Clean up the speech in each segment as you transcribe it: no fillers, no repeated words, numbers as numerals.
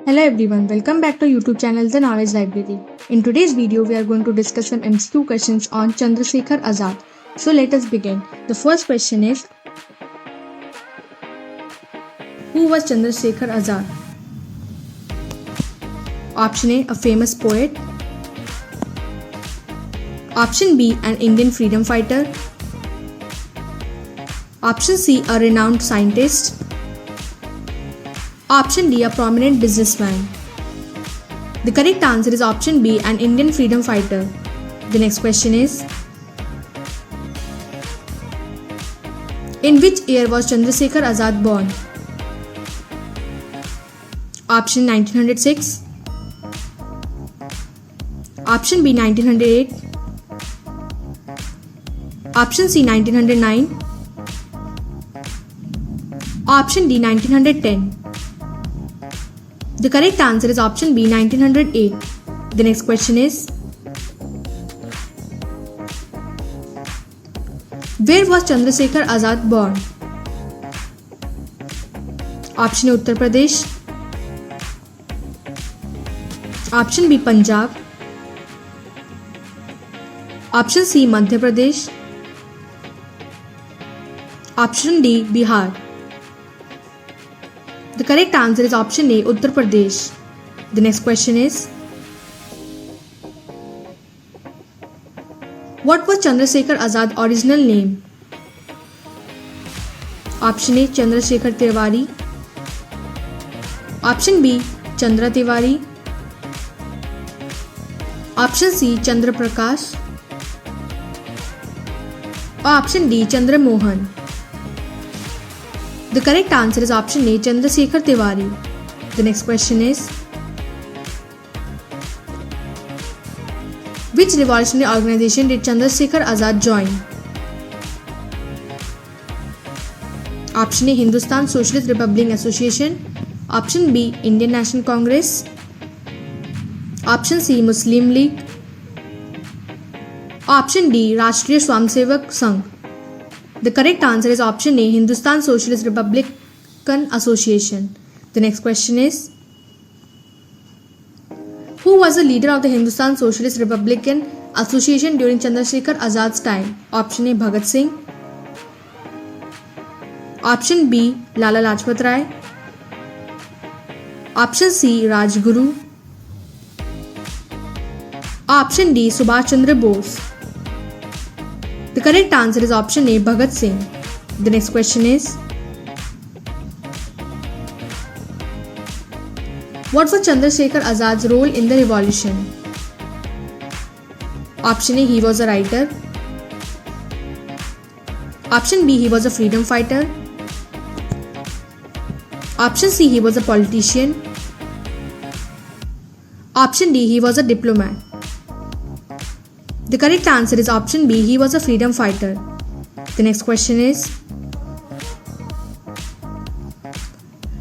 Hello everyone, welcome back to YouTube channel The Knowledge Library. In today's video, we are going to discuss some MCQ questions on Chandrasekhar Azad. So let us begin. The first question is, who was Chandrasekhar Azad? Option A, a famous poet. Option B, an Indian freedom fighter. Option C, a renowned scientist. Option D, a prominent businessman. The correct answer is option B, an Indian freedom fighter. The next question is, in which year was Chandrasekhar Azad born? Option 1906. Option B 1908. Option C 1909. Option D 1910. The correct answer is option B 1908. The next question is, where was Chandrasekhar Azad born? Option A Uttar Pradesh. Option B Punjab. Option C Madhya Pradesh. Option D Bihar. The correct answer is option A Uttar Pradesh. The next question is, what was Chandrasekhar Azad's original name? Option A Chandrasekhar Tiwari. Option B Chandra Tiwari. Option C Chandra Prakash. Option D Chandra Mohan. The correct answer is option A Chandrasekhar Tiwari. The next question is, which revolutionary organization did Chandrasekhar Azad join? Option A Hindustan Socialist Republic Association. Option B Indian National Congress. Option C Muslim League. Option D Rashtriya Swamsevak Sangh. The correct answer is option A Hindustan Socialist Republican Association. The next question is, who was the leader of the Hindustan Socialist Republican Association during Chandrasekhar Azad's time? Option A Bhagat Singh. Option B Lala Lajpat Rai. Option C Rajguru. Option D Subhash Chandra Bose. The correct answer is option A Bhagat Singh. The next question is, what was Chandrasekhar Azad's role in the revolution? Option A he was a writer. Option B he was a freedom fighter. Option C he was a politician. Option D he was a diplomat. The correct answer is option B he was a freedom fighter. The next question is,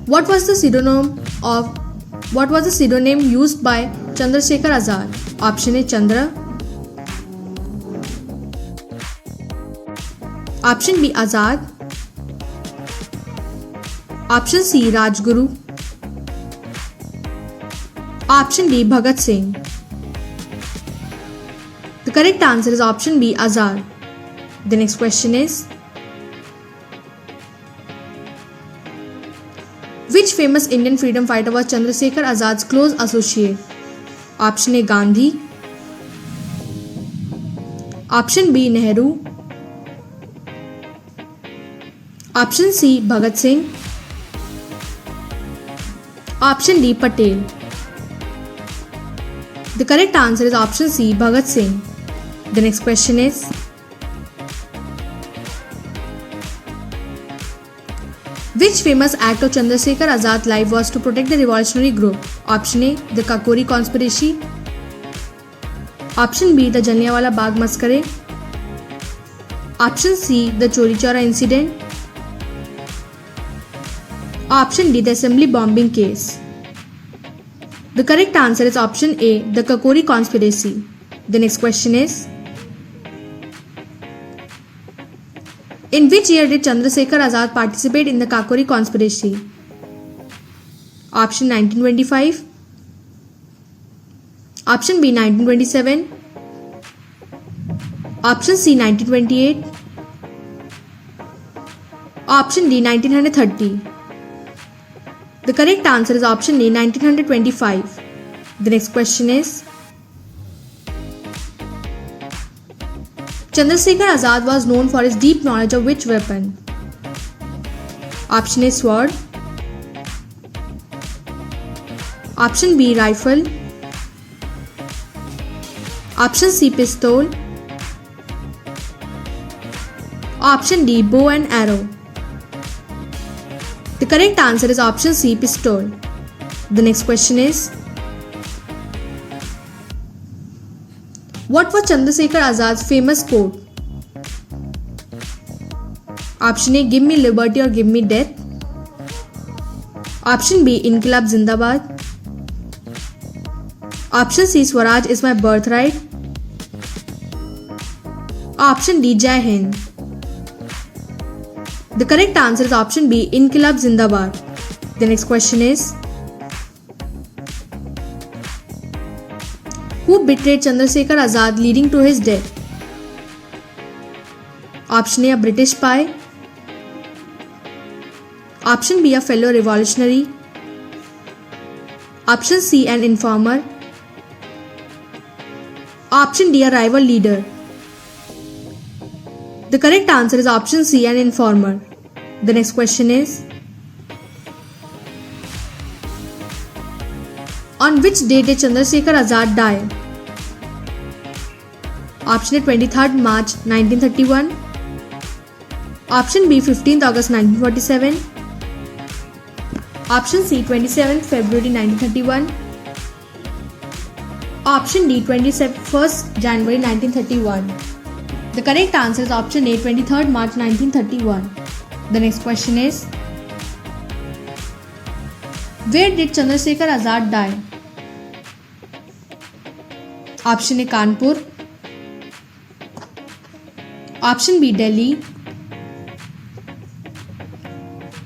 what was the pseudonym used by Chandrasekhar Azad? Option A Chandra. Option B Azad. Option C Rajguru. Option D Bhagat Singh. The correct answer is option B Azad. The next question is, which famous Indian freedom fighter was Chandrasekhar Azad's close associate? Option A Gandhi. Option B Nehru. Option C Bhagat Singh. Option D Patel. The correct answer is option C Bhagat Singh. The next question is, which famous act of Chandrasekhar Azad's life was to protect the revolutionary group? Option A the Kakori conspiracy. Option B the Jallianwala Bagh massacre. Option C the Chori Chora incident. Option D the assembly bombing case. The correct answer is option A the Kakori conspiracy. The next question is, in which year did Chandrasekhar Azad participate in the Kakori conspiracy? Option 1925. Option B 1927. Option C 1928. Option D 1930. The correct answer is option A 1925. The next question is, Chandrasekhar Azad was known for his deep knowledge of which weapon? Option A sword. Option B rifle. Option C pistol. Option D bow and arrow. The correct answer is option C pistol. The next question is, what was Chandrasekhar Azad's famous quote? Option A give me liberty or give me death. Option B Inqilab Zindabad. Option C Swaraj is my birthright. Option D Jai Hind. The correct answer is option B Inqilab Zindabad. The next question is, who betrayed Chandrasekhar Azad leading to his death? Option A British spy. Option B a fellow revolutionary. Option C an informer. Option D a rival leader. The correct answer is option C an informer. The next question is, on which day did Chandrasekhar Azad die? Option A 23rd March 1931. Option B 15th August 1947. Option C 27th February 1931. Option D 21st January 1931. The correct answer is option A 23rd March 1931. The next question is, where did Chandrasekhar Azad die? Option A Kanpur. Option B Delhi.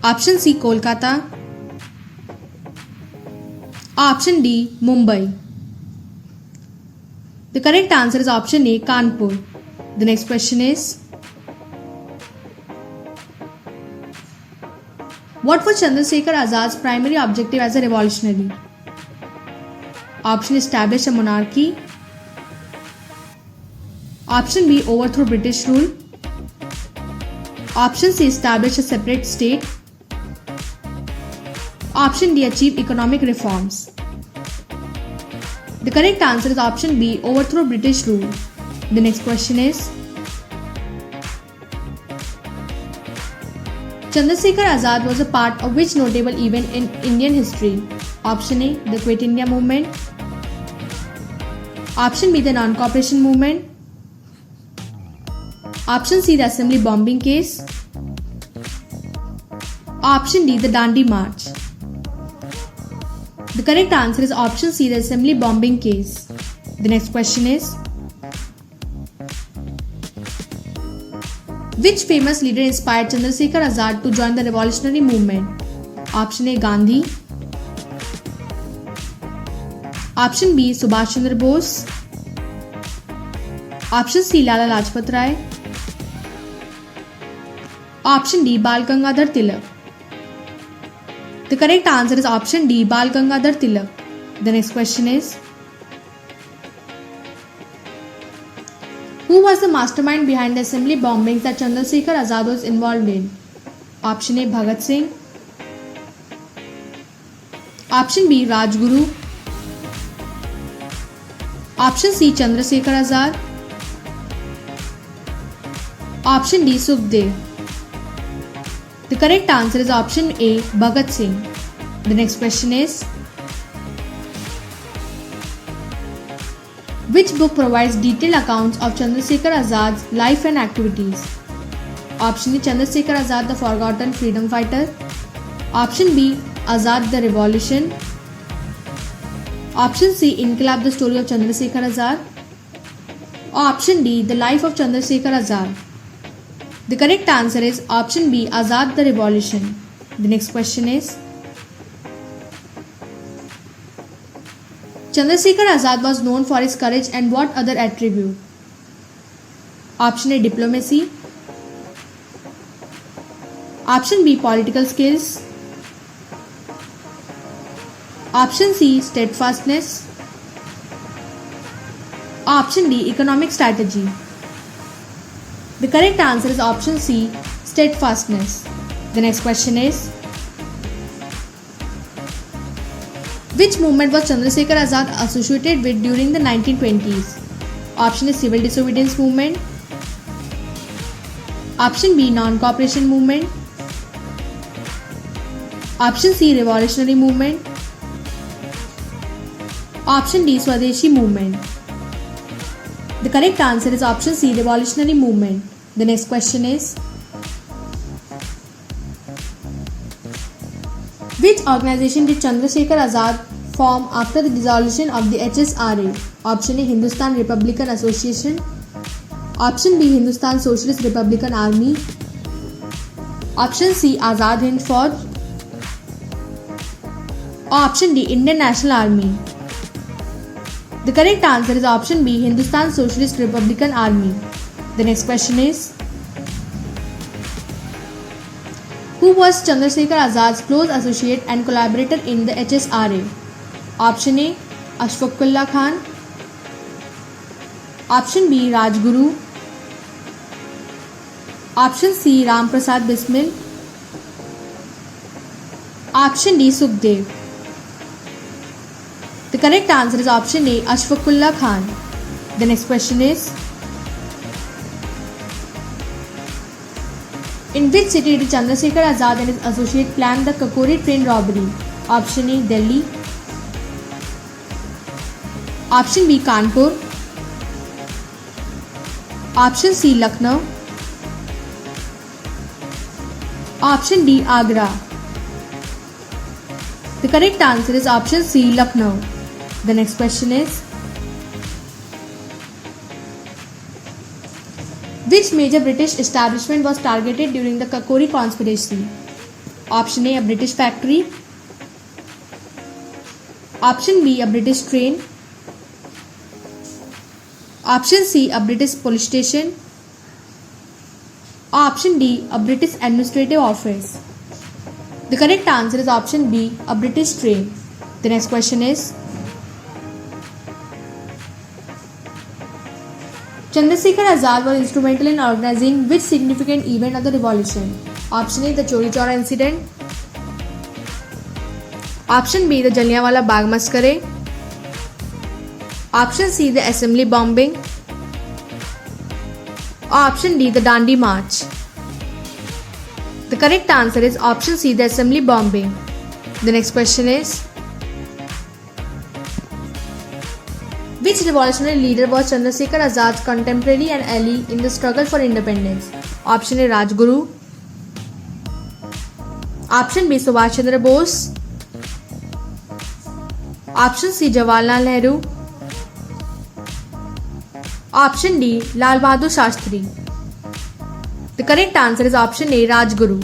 Option C Kolkata. Option D Mumbai. The correct answer is option A Kanpur. The next question is, what was Chandrasekhar Azad's primary objective as a revolutionary? Option A establish a monarchy. Option B overthrow British rule. Option C establish a separate state. Option D achieve economic reforms. The correct answer is option B overthrow British rule. The next question is, Chandrasekhar Azad was a part of which notable event in Indian history? Option A the Quit India movement. Option B the non-cooperation movement. Option C the assembly bombing case. Option D the Dandi March. The correct answer is option C the assembly bombing case. The next question is, which famous leader inspired Chandrasekhar Azad to join the revolutionary movement? Option A Gandhi. Option B Subhash Chandra Bose. Option C Lala Lajpat Rai. Option D Bal Gangadhar Tilak. The correct answer is option D Bal Gangadhar Tilak. The next question is, who was the mastermind behind the assembly bombings that Chandrasekhar Azad was involved in? Option A Bhagat Singh. Option B Rajguru. Option C Chandrasekhar Azad. Option D Sukhdev. The correct answer is option A Bhagat Singh. The next question is, which book provides detailed accounts of Chandrasekhar Azad's life and activities? Option A Chandrasekhar Azad the Forgotten Freedom Fighter. Option B Azad the Revolution. Option C Inqilab the Story of Chandrasekhar Azad. Option D The Life of Chandrasekhar Azad. The correct answer is option B Azad the Revolution. The next question is, Chandrasekhar Azad was known for his courage and what other attribute? Option A, diplomacy. Option B, political skills. Option C, steadfastness. Option D, economic strategy. The correct answer is option C, steadfastness. The next question is, which movement was Chandrasekhar Azad associated with during the 1920s? Option A, civil disobedience movement. Option B, non-cooperation movement. Option C, revolutionary movement. Option D, Swadeshi movement. The correct answer is option C, revolutionary movement. The next question is, which organization did Chandrasekhar Azad form after the dissolution of the HSRA? Option A, Hindustan Republican Association. Option B, Hindustan Socialist Republican Army. Option C, Azad Hind Fauj. Option D, Indian National Army. The correct answer is option B, Hindustan Socialist Republican Army. The next question is, who was Chandrasekhar Azad's close associate and collaborator in the HSRA? Option A, Ashfaqullah Khan. Option B, Rajguru. Option C, Ram Prasad Bismil. Option D, Sukhdev. The correct answer is option A, Ashfaqullah Khan. The next question is, in which city did Chandrasekhar Azad and his associate plan the Kakori train robbery? Option A, Delhi. Option B, Kanpur. Option C, Lucknow. Option D, Agra. The correct answer is option C, Lucknow. The next question is, which major British establishment was targeted during the Kakori conspiracy? Option A, a British factory. Option B, a British train. Option C, a British police station. Option D, a British administrative office. The correct answer is option B, a British train. The next question is, Chandrasekhar Azad was instrumental in organizing which significant event of the revolution? Option A, the Chori Chora incident. Option B, the Jallianwala Bagh massacre. Option C, the assembly bombing. Option D, the Dandi March. The correct answer is option C, the assembly bombing. The next question is, which revolutionary leader was Chandrasekhar Azad's contemporary and ally in the struggle for independence? Option A, Rajguru. Option B, Subhash Chandra Bose. Option C, Jawaharlal Nehru. Option D, Lal Bahadur Shastri. The correct answer is option A, Rajguru.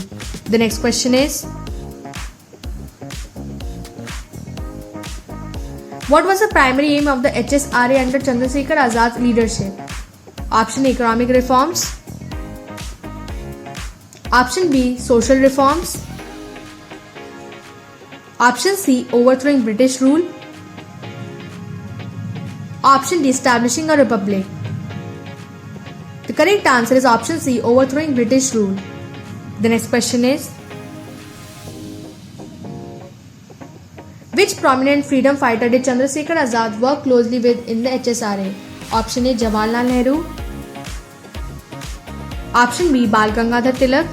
The next question is, what was the primary aim of the HSRA under Chandrasekhar Azad's leadership? Option A, economic reforms. Option B, social reforms. Option C, overthrowing British rule. Option D, establishing a republic. The correct answer is option C, overthrowing British rule. The next question is, which prominent freedom fighter did Chandrasekhar Azad work closely with in the HSRA? Option A, Jawaharlal Nehru. Option B, Bal Gangadhar Tilak.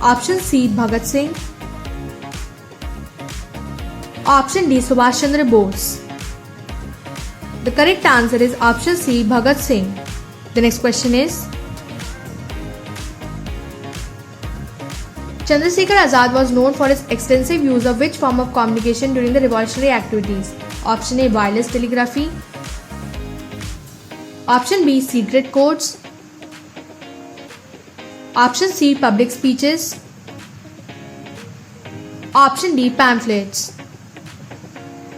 Option C, Bhagat Singh. Option D, Subhash Chandra Bose. The correct answer is option C, Bhagat Singh. The next question is, Chandrasekhar Azad was known for his extensive use of which form of communication during the revolutionary activities? Option A, wireless telegraphy. Option B, secret codes. Option C, public speeches. Option D, pamphlets.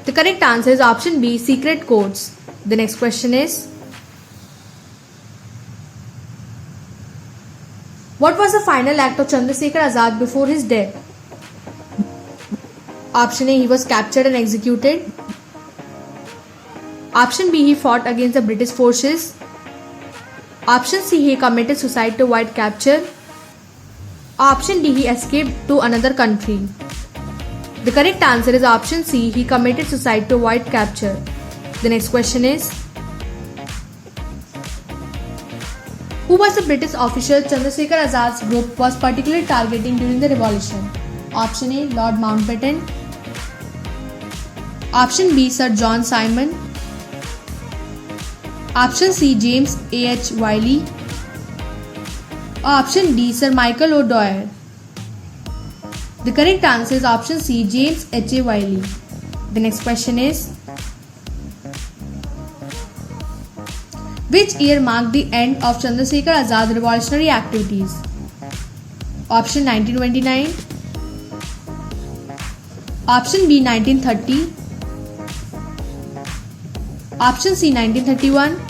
The correct answer is option B, secret codes. The next question is, what was the final act of Chandrasekhar Azad before his death? Option A, he was captured and executed. Option B, he fought against the British forces. Option C, he committed suicide to avoid capture. Option D, he escaped to another country. The correct answer is option C, he committed suicide to avoid capture. The next question is, who was the British official Chandrasekhar Azad's group was particularly targeting during the revolution? Option A, Lord Mountbatten. Option B, Sir John Simon. Option C, James A.H. Wiley. Option D, Sir Michael O'Dwyer. The correct answer is option C, James H.A. Wiley. The next question is, which year marked the end of Chandrasekhar Azad's revolutionary activities? Option 1929. Option B, 1930. Option C, 1931.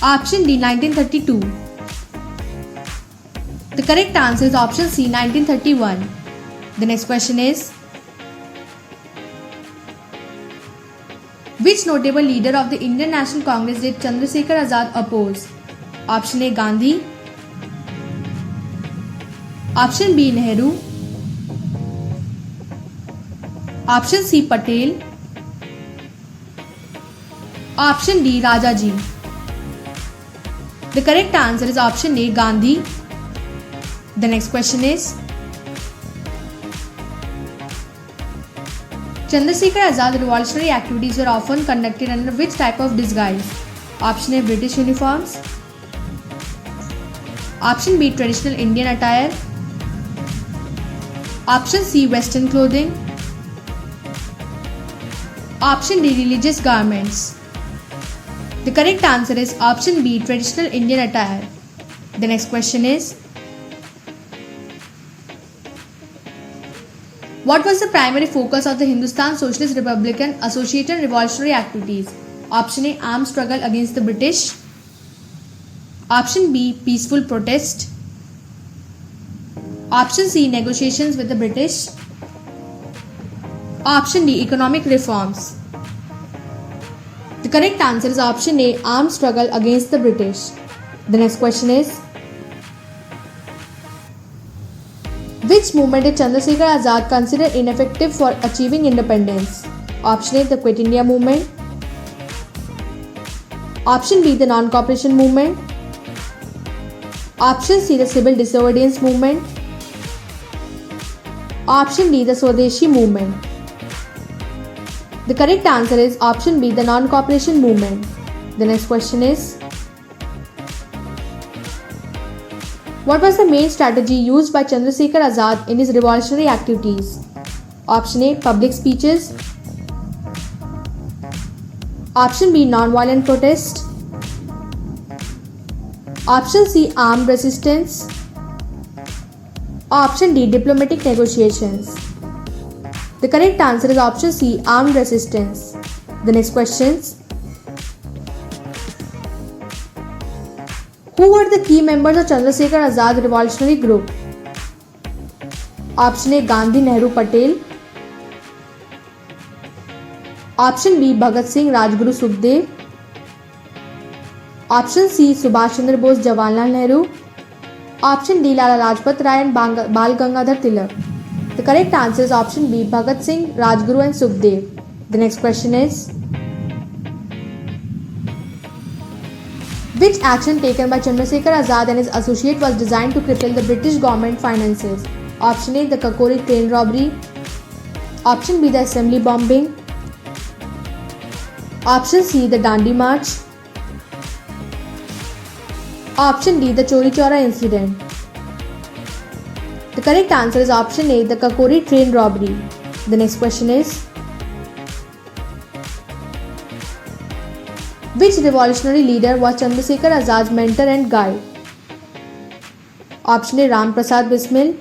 Option D, 1932. The correct answer is option C, 1931. The next question is, which notable leader of the Indian National Congress did Chandrasekhar Azad oppose? Option A, Gandhi. Option B, Nehru. Option C, Patel. Option D, Rajaji. The correct answer is option A, Gandhi. The next question is, Chandrasekhar Azad's revolutionary activities were often conducted under which type of disguise? Option A, British uniforms. Option B, traditional Indian attire. Option C, Western clothing. Option D, religious garments. The correct answer is option B, traditional Indian attire. The next question is, what was the primary focus of the Hindustan Socialist Republican Association revolutionary activities? Option A, armed struggle against the British. Option B, peaceful protest. Option C, negotiations with the British. Option D, economic reforms. The correct answer is option A, armed struggle against the British. The next question is, which movement did Chandrasekhar Azad consider ineffective for achieving independence? Option A, the Quit India movement. Option B, the non-cooperation movement. Option C, the civil disobedience movement. Option D, the Swadeshi movement. The correct answer is option B, the non-cooperation movement. The next question is, what was the main strategy used by Chandrasekhar Azad in his revolutionary activities? Option A, public speeches. Option B, non-violent protest. Option C, armed resistance. Option D, diplomatic negotiations. The correct answer is option C, armed resistance. The next questions. Who were the key members of Chandrasekhar Azad revolutionary group? Option A, Gandhi, Nehru, Patel. Option B, Bhagat Singh, Rajguru, Sukhdev. Option C, Subhash Chandra Bose, Jawaharlal Nehru. Option D, Lala Lajpat Rai and Bal Gangadhar Tilak. The correct answer is option B, Bhagat Singh, Rajguru and Sukhdev. The next question is, which action taken by Chandrasekhar Azad and his associate was designed to cripple the British government finances? Option A, the Kakori train robbery. Option B, the assembly bombing. Option C, the Dandi March. Option D, the Chori Chora incident. The correct answer is option A, the Kakori train robbery. The next question is, which revolutionary leader was Chandrasekhar Azad's mentor and guide? Option A, Ram Prasad Bismil.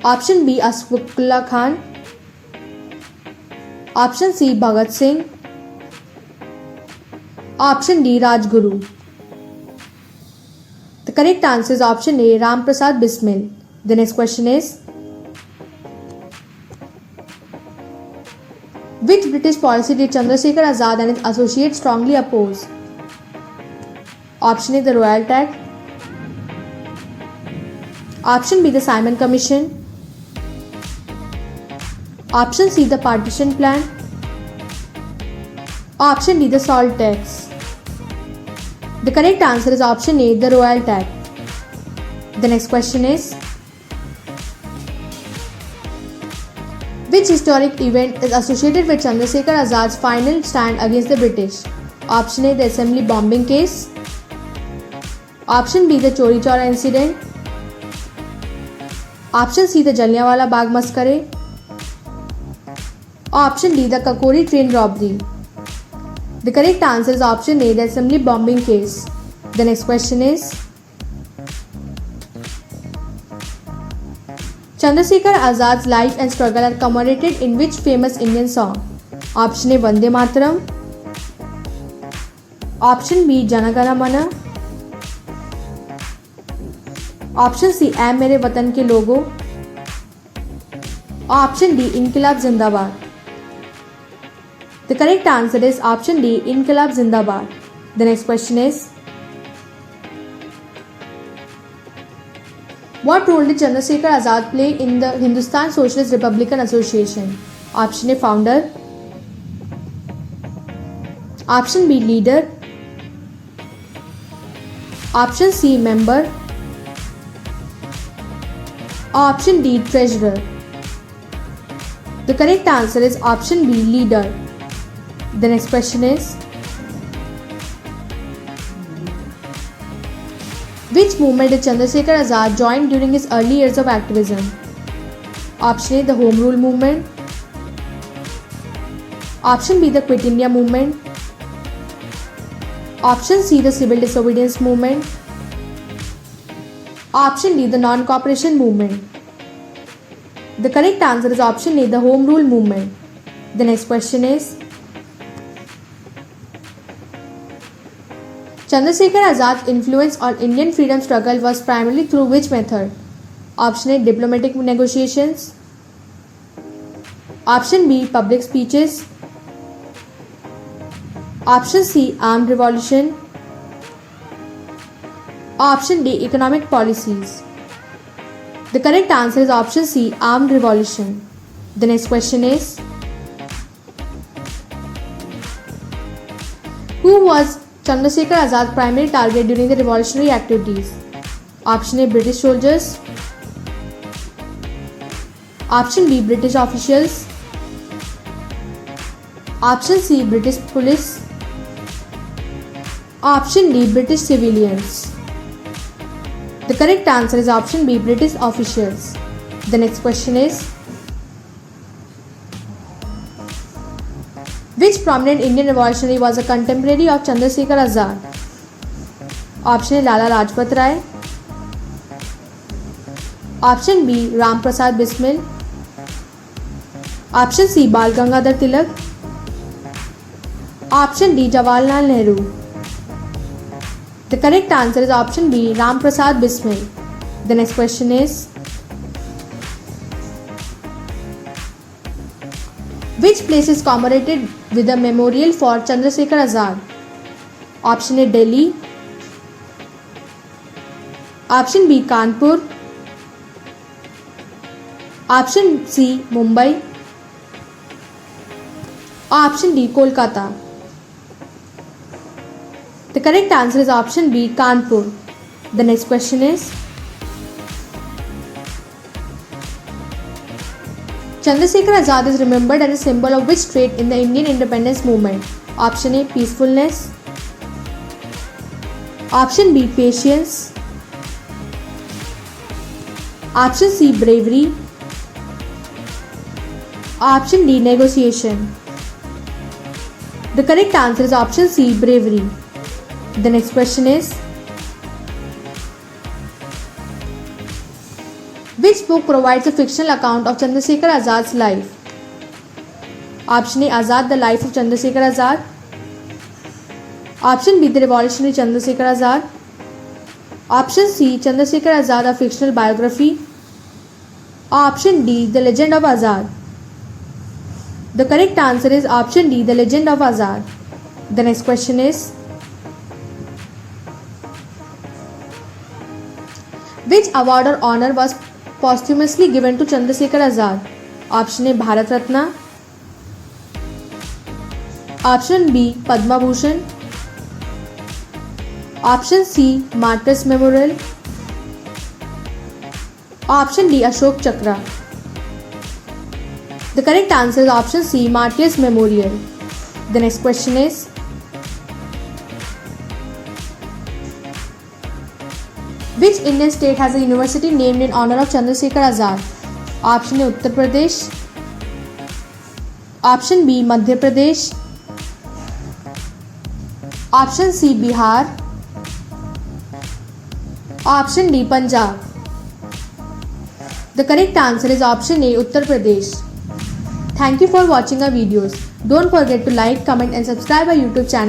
Option B, Asfaqullah Khan. Option C. Bhagat Singh. Option D. Rajguru. The correct answer is option A. Ram Prasad Bismil. The next question is, which British policy did Chandrasekhar Azad and his associates strongly oppose? Option A. The Royal Act. Option B. The Simon Commission. Option C. The Partition Plan. Option D. The Salt Tax. The correct answer is option A. The Royal Act. The next question is, which historic event is associated with Chandrasekhar Azad's final stand against the British? Option A. The Assembly bombing case. Option B. The Chori Chora incident. Option C. The Jallianwala Bagh massacre. Option D. The Kakori train robbery. The correct answer is option A. The Assembly bombing case. The next question is, Chandrasekhar Azad's life and struggle are commemorated in which famous Indian song? Option A. Vande Mataram. Option B. Jana Gana Mana. Option C. ऐ मेरे वतन के लोगों. Option D. Inqilab Zindabad. The correct answer is option D. Inqilab Zindabad. The next question is, what role did Chandrasekhar Azad play in the Hindustan Socialist Republican Association? Option A. Founder. Option B. Leader. Option C. Member. Option D. Treasurer. The correct answer is option B. Leader. The next question is, which movement did Chandrasekhar Azad join during his early years of activism? Option A. The Home Rule Movement. Option B. The Quit India Movement. Option C. The Civil Disobedience Movement. Option D. The Non-Cooperation Movement. The correct answer is option A. The Home Rule Movement. The next question is, Chandrasekhar Azad's influence on Indian freedom struggle was primarily through which method? Option A. Diplomatic negotiations. Option B. Public speeches. Option C. Armed revolution. Option D. Economic policies. The correct answer is option C. Armed revolution. The next question is, who was Chandrasekhar Azad's primary target during the revolutionary activities? Option A. British soldiers. Option B. British officials. Option C. British police. Option D. British civilians. The correct answer is option B. British officials. The next question is, which prominent Indian revolutionary was a contemporary of Chandrasekhar Azad? Option A. Lala Lajpat Rai. Option B. Ram Prasad Bismil. Option C. Bal Gangadhar Tilak. Option D. Jawaharlal Nehru. The correct answer is option B. Ram Prasad Bismil. The next question is, which place is commemorated with a memorial for Chandrasekhar Azad? Option A. Delhi. Option B. Kanpur. Option C. Mumbai. Option D. Kolkata. The correct answer is option B. Kanpur. The next question is, Chandrasekhar Azad is remembered as a symbol of which trait in the Indian independence movement? Option A. Peacefulness. Option B. Patience. Option C. Bravery. Option D. Negotiation. The correct answer is option C. Bravery. The next question is, which book provides a fictional account of Chandrasekhar Azad's life? Option A. Azad, the life of Chandrasekhar Azad. Option B. The revolutionary Chandrasekhar Azad. Option C. Chandrasekhar Azad, a fictional biography. Option D. The legend of Azad. The correct answer is option D. The legend of Azad. The next question is, which award or honor was posthumously given to Chandrasekhar Azad? Option A. Bharat Ratna. Option B. Padma Bhushan. Option C. Martyrs Memorial. Option D. Ashok Chakra. The correct answer is option C. Martyrs Memorial. The next question is, which Indian state has a university named in honor of Chandrasekhar Azad? Option A. Uttar Pradesh. Option B. Madhya Pradesh. Option C. Bihar. Option D. Punjab. The correct answer is option A. Uttar Pradesh. Thank you for watching our videos. Don't forget to like, comment and subscribe our YouTube channel.